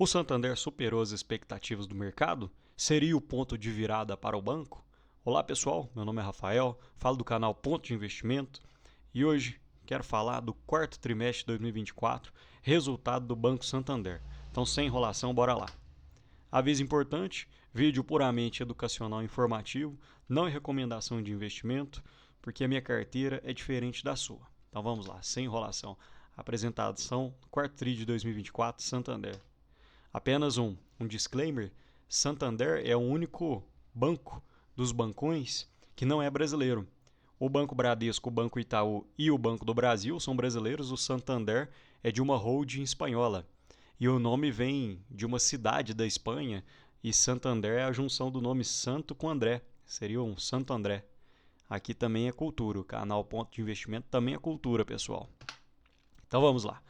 O Santander superou as expectativas do mercado? Seria o ponto de virada para o banco? Olá pessoal, meu nome é Rafael, falo do canal Ponto de Investimento e hoje quero falar do quarto trimestre de 2024, resultado do Banco Santander. Então, sem enrolação, bora lá. Aviso importante, vídeo puramente educacional e informativo, não é recomendação de investimento, porque a minha carteira é diferente da sua. Então vamos lá, sem enrolação. Apresentação, quarto TRI de 2024, Santander. Apenas um disclaimer, Santander é o único banco dos bancões que não é brasileiro. O Banco Bradesco, o Banco Itaú e o Banco do Brasil são brasileiros, o Santander é de uma holding espanhola. E o nome vem de uma cidade da Espanha, e Santander é a junção do nome Santo com André, seria um Santo André. Aqui também é cultura, o canal Ponto de Investimento também é cultura, pessoal. Então vamos lá.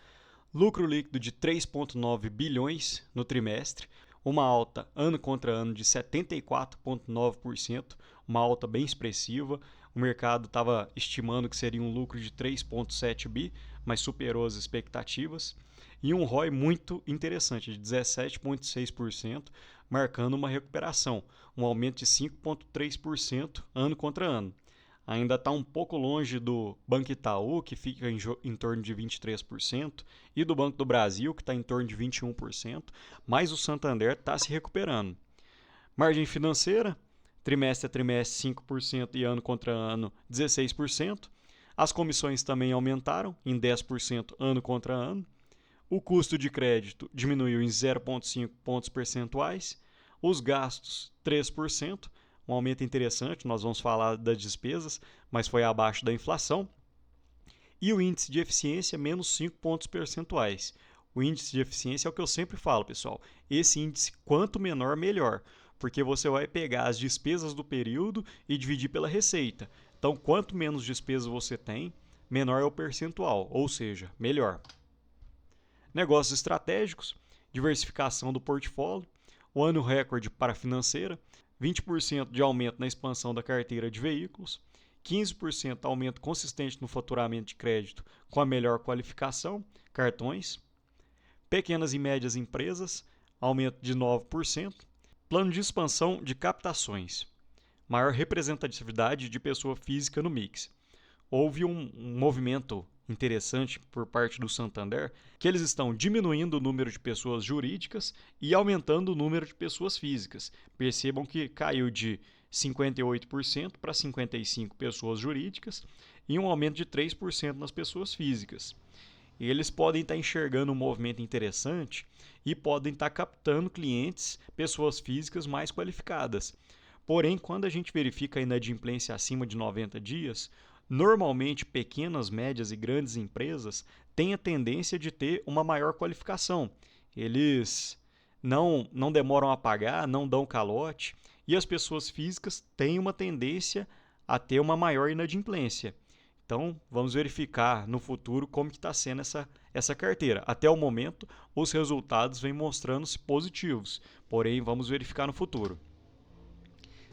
Lucro líquido de 3,9 bilhões no trimestre, uma alta ano contra ano de 74,9%, uma alta bem expressiva. O mercado estava estimando que seria um lucro de 3,7 bi, mas superou as expectativas. E um ROI muito interessante, de 17,6%, marcando uma recuperação, um aumento de 5,3% ano contra ano. Ainda está um pouco longe do Banco Itaú, que fica em torno de 23%, e do Banco do Brasil, que está em torno de 21%, mas o Santander está se recuperando. Margem financeira, trimestre a trimestre 5% e ano contra ano 16%. As comissões também aumentaram em 10% ano contra ano. O custo de crédito diminuiu em 0,5 pontos percentuais. Os gastos, 3%. Um aumento interessante, nós vamos falar das despesas, mas foi abaixo da inflação. E o índice de eficiência, menos 5 pontos percentuais. O índice de eficiência é o que eu sempre falo, pessoal. Esse índice, quanto menor, melhor, porque você vai pegar as despesas do período e dividir pela receita. Então, quanto menos despesas você tem, menor é o percentual, ou seja, melhor. Negócios estratégicos, diversificação do portfólio, o ano recorde para a financeira, 20% de aumento na expansão da carteira de veículos, 15% aumento consistente no faturamento de crédito com a melhor qualificação, cartões, pequenas e médias empresas, aumento de 9%, plano de expansão de captações, maior representatividade de pessoa física no mix. Houve um movimento interessante por parte do Santander, que eles estão diminuindo o número de pessoas jurídicas e aumentando o número de pessoas físicas. Percebam que caiu de 58% para 55% pessoas jurídicas e um aumento de 3% nas pessoas físicas. E eles podem estar enxergando um movimento interessante e podem estar captando clientes, pessoas físicas mais qualificadas. Porém, quando a gente verifica a inadimplência acima de 90 dias, normalmente pequenas, médias e grandes empresas têm a tendência de ter uma maior qualificação. Eles não demoram a pagar, não dão calote, e as pessoas físicas têm uma tendência a ter uma maior inadimplência. Então, vamos verificar no futuro como está sendo essa carteira. Até o momento, os resultados vêm mostrando-se positivos, porém, vamos verificar no futuro.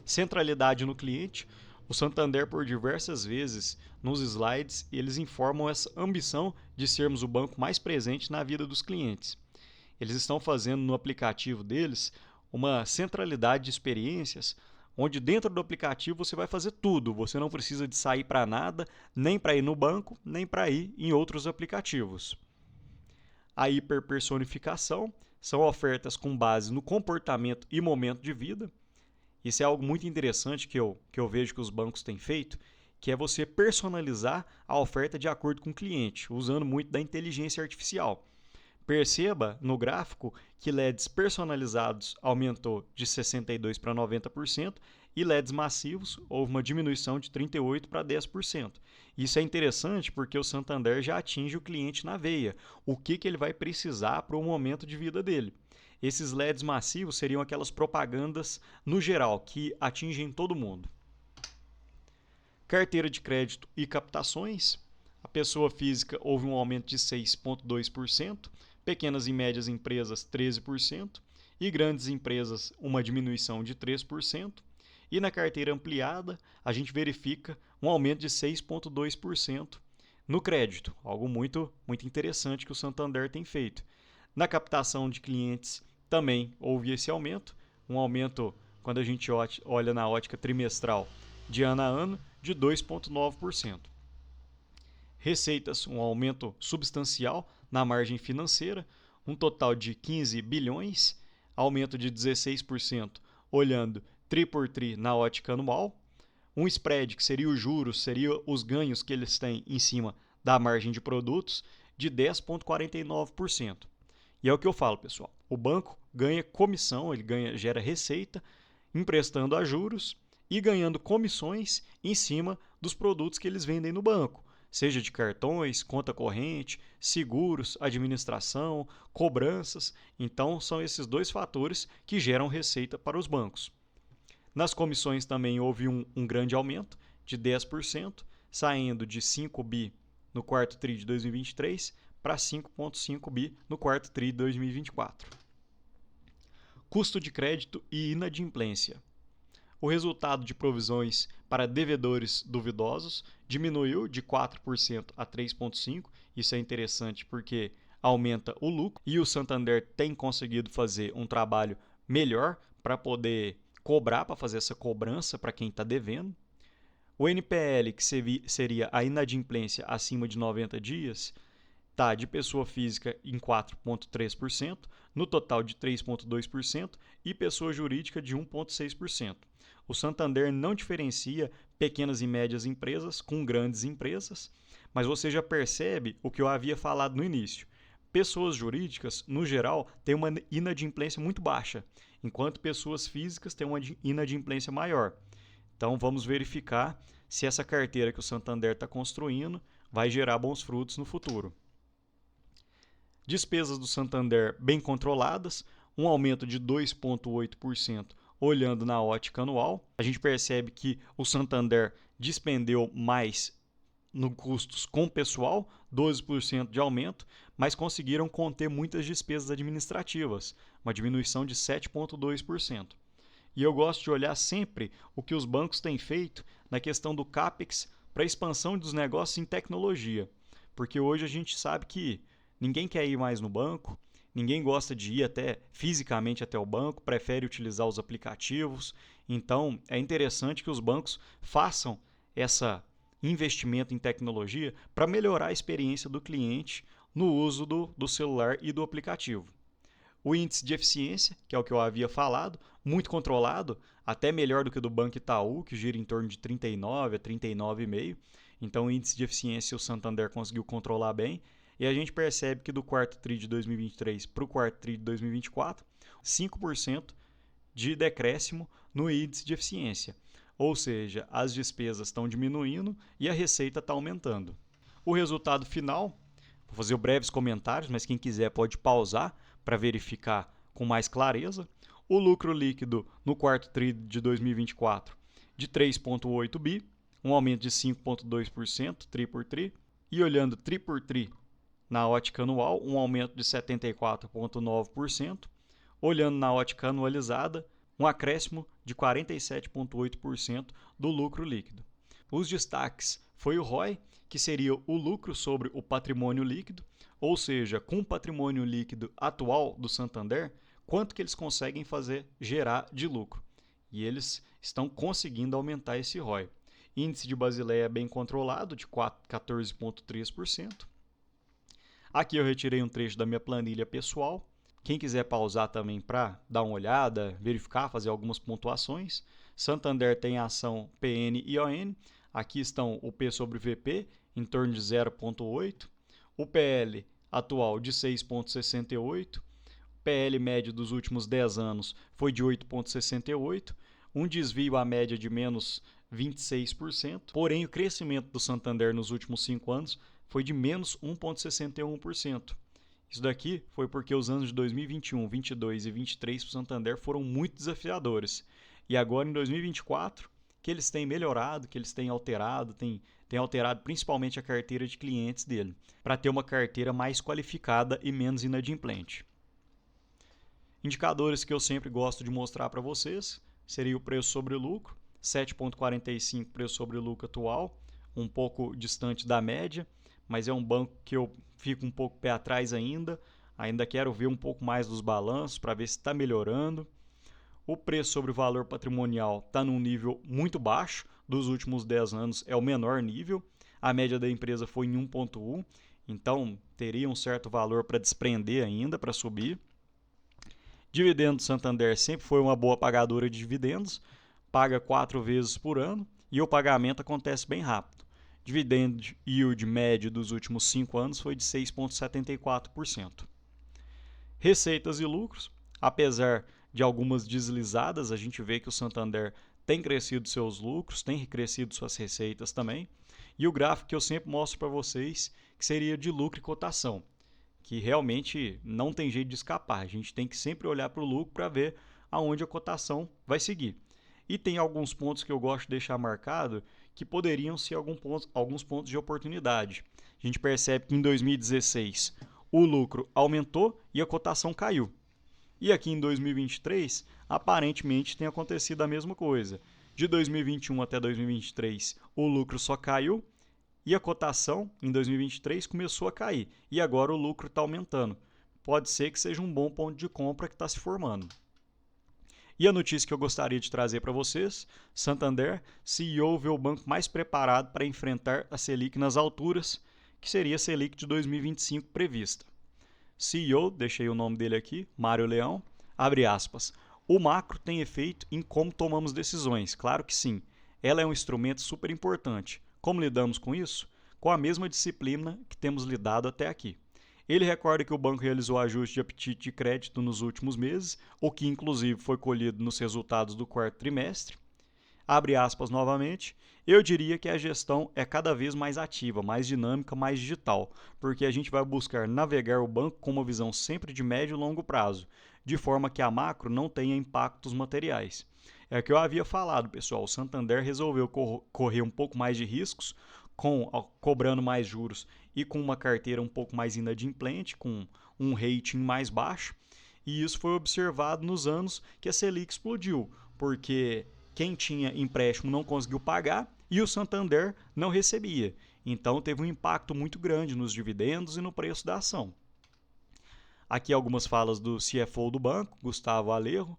Centralidade no cliente. O Santander, por diversas vezes, nos slides, eles informam essa ambição de sermos o banco mais presente na vida dos clientes. Eles estão fazendo no aplicativo deles uma centralidade de experiências, onde dentro do aplicativo você vai fazer tudo. Você não precisa de sair para nada, nem para ir no banco, nem para ir em outros aplicativos. A hiperpersonificação são ofertas com base no comportamento e momento de vida. Isso é algo muito interessante que eu vejo que os bancos têm feito, que é você personalizar a oferta de acordo com o cliente, usando muito da inteligência artificial. Perceba no gráfico que LEDs personalizados aumentou de 62% para 90% e LEDs massivos houve uma diminuição de 38% para 10%. Isso é interessante porque o Santander já atinge o cliente na veia, o que ele vai precisar para o momento de vida dele. Esses LEDs massivos seriam aquelas propagandas no geral que atingem todo mundo. Carteira de crédito e captações. A pessoa física houve um aumento de 6,2%, pequenas e médias empresas 13% e grandes empresas uma diminuição de 3%. E na carteira ampliada, a gente verifica um aumento de 6,2% no crédito, algo muito interessante que o Santander tem feito. Na captação de clientes também houve esse aumento, um aumento quando a gente olha na ótica trimestral de ano a ano de 2,9%. Receitas, um aumento substancial na margem financeira, um total de 15 bilhões, aumento de 16% olhando tri por tri na ótica anual, um spread, que seria os juros, seria os ganhos que eles têm em cima da margem de produtos, de 10,49%. E é o que eu falo, pessoal, o banco ganha comissão, ele gera receita, emprestando a juros e ganhando comissões em cima dos produtos que eles vendem no banco, seja de cartões, conta corrente, seguros, administração, cobranças. Então, são esses dois fatores que geram receita para os bancos. Nas comissões também houve um grande aumento de 10%, saindo de 5 bi no quarto TRI de 2023 para 5,5 bi no quarto TRI de 2024. Custo de crédito e inadimplência. O resultado de provisões para devedores duvidosos diminuiu de 4% a 3,5%. Isso é interessante porque aumenta o lucro e o Santander tem conseguido fazer um trabalho melhor para poder cobrar, para fazer essa cobrança para quem está devendo. O NPL, que seria a inadimplência acima de 90 dias, está de pessoa física em 4,3%, no total de 3,2% e pessoa jurídica de 1,6%. O Santander não diferencia pequenas e médias empresas com grandes empresas, mas você já percebe o que eu havia falado no início. Pessoas jurídicas, no geral, têm uma inadimplência muito baixa, enquanto pessoas físicas têm uma inadimplência maior. Então, vamos verificar se essa carteira que o Santander está construindo vai gerar bons frutos no futuro. Despesas do Santander bem controladas, um aumento de 2,8% olhando na ótica anual. A gente percebe que o Santander despendeu mais no custos com pessoal, 12% de aumento, mas conseguiram conter muitas despesas administrativas, uma diminuição de 7,2%. E eu gosto de olhar sempre o que os bancos têm feito na questão do CAPEX para a expansão dos negócios em tecnologia, porque hoje a gente sabe que ninguém quer ir mais no banco, ninguém gosta de ir fisicamente até o banco, prefere utilizar os aplicativos. Então, é interessante que os bancos façam esse investimento em tecnologia para melhorar a experiência do cliente no uso do celular e do aplicativo. O índice de eficiência, que é o que eu havia falado, muito controlado, até melhor do que o do Banco Itaú, que gira em torno de 39 a 39,5. Então, o índice de eficiência o Santander conseguiu controlar bem. E a gente percebe que do quarto TRI de 2023 para o quarto TRI de 2024, 5% de decréscimo no índice de eficiência. Ou seja, as despesas estão diminuindo e a receita está aumentando. O resultado final, vou fazer breves comentários, mas quem quiser pode pausar para verificar com mais clareza. O lucro líquido no quarto TRI de 2024 de 3,8 bi, um aumento de 5,2% TRI por TRI. E olhando TRI por TRI, na ótica anual, um aumento de 74,9%. Olhando na ótica anualizada, um acréscimo de 47,8% do lucro líquido. Os destaques foi o ROI, que seria o lucro sobre o patrimônio líquido, ou seja, com o patrimônio líquido atual do Santander, quanto que eles conseguem gerar de lucro. E eles estão conseguindo aumentar esse ROI. Índice de Basileia bem controlado, de 14,3%. Aqui eu retirei um trecho da minha planilha pessoal. Quem quiser pausar também para dar uma olhada, verificar, fazer algumas pontuações. Santander tem a ação PN e ON. Aqui estão o P sobre VP, em torno de 0,8. O PL atual de 6,68. PL médio dos últimos 10 anos foi de 8,68. Um desvio à média de menos 26%. Porém, o crescimento do Santander nos últimos 5 anos foi de menos 1,61%. Isso daqui foi porque os anos de 2021, 2022 e 2023 para o Santander foram muito desafiadores. E agora, em 2024, que eles têm melhorado, que eles têm alterado, têm alterado principalmente a carteira de clientes dele, para ter uma carteira mais qualificada e menos inadimplente. Indicadores que eu sempre gosto de mostrar para vocês seria o preço sobre lucro, 7,45 preço sobre lucro atual, um pouco distante da média, mas é um banco que eu fico um pouco pé atrás ainda. Ainda quero ver um pouco mais dos balanços para ver se está melhorando. O preço sobre o valor patrimonial está num nível muito baixo, dos últimos 10 anos é o menor nível. A média da empresa foi em 1,1, então teria um certo valor para desprender ainda, para subir. Dividendo Santander sempre foi uma boa pagadora de dividendos, paga 4 vezes por ano e o pagamento acontece bem rápido. Dividend yield médio dos últimos 5 anos foi de 6,74%. Receitas e lucros, apesar de algumas deslizadas, a gente vê que o Santander tem crescido seus lucros, tem crescido suas receitas também. E o gráfico que eu sempre mostro para vocês, que seria de lucro e cotação, que realmente não tem jeito de escapar. A gente tem que sempre olhar para o lucro para ver aonde a cotação vai seguir. E tem alguns pontos que eu gosto de deixar marcado que poderiam ser alguns pontos de oportunidade. A gente percebe que em 2016 o lucro aumentou e a cotação caiu. E aqui em 2023, aparentemente tem acontecido a mesma coisa. De 2021 até 2023, o lucro só caiu e a cotação em 2023 começou a cair. E agora o lucro está aumentando. Pode ser que seja um bom ponto de compra que está se formando. E a notícia que eu gostaria de trazer para vocês: Santander, CEO vê o banco mais preparado para enfrentar a Selic nas alturas, que seria a Selic de 2025 prevista. CEO, deixei o nome dele aqui, Mário Leão, abre aspas. O macro tem efeito em como tomamos decisões, claro que sim. Ela é um instrumento super importante. Como lidamos com isso? Com a mesma disciplina que temos lidado até aqui. Ele recorda que o banco realizou ajuste de apetite de crédito nos últimos meses, o que inclusive foi colhido nos resultados do quarto trimestre. Abre aspas novamente. Eu diria que a gestão é cada vez mais ativa, mais dinâmica, mais digital, porque a gente vai buscar navegar o banco com uma visão sempre de médio e longo prazo, de forma que a macro não tenha impactos materiais. É o que eu havia falado, pessoal. O Santander resolveu correr um pouco mais de riscos, cobrando mais juros e com uma carteira um pouco mais inadimplente, com um rating mais baixo. E isso foi observado nos anos que a Selic explodiu, porque quem tinha empréstimo não conseguiu pagar e o Santander não recebia. Então teve um impacto muito grande nos dividendos e no preço da ação. Aqui algumas falas do CFO do banco, Gustavo Alejo.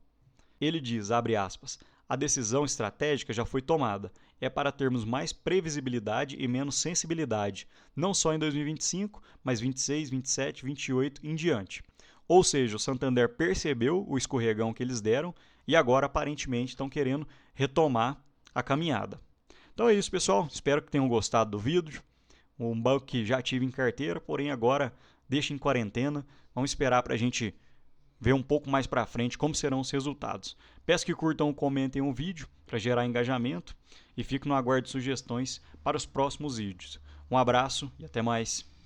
Ele diz, abre aspas, a decisão estratégica já foi tomada. É para termos mais previsibilidade e menos sensibilidade, não só em 2025, mas 26, 27, 28 em diante. Ou seja, o Santander percebeu o escorregão que eles deram e agora aparentemente estão querendo retomar a caminhada. Então é isso, pessoal. Espero que tenham gostado do vídeo. Um banco que já tive em carteira, porém agora deixa em quarentena. Vamos esperar para a gente ver um pouco mais para frente como serão os resultados. Peço que curtam ou comentem o vídeo para gerar engajamento e fico no aguardo de sugestões para os próximos vídeos. Um abraço e até mais.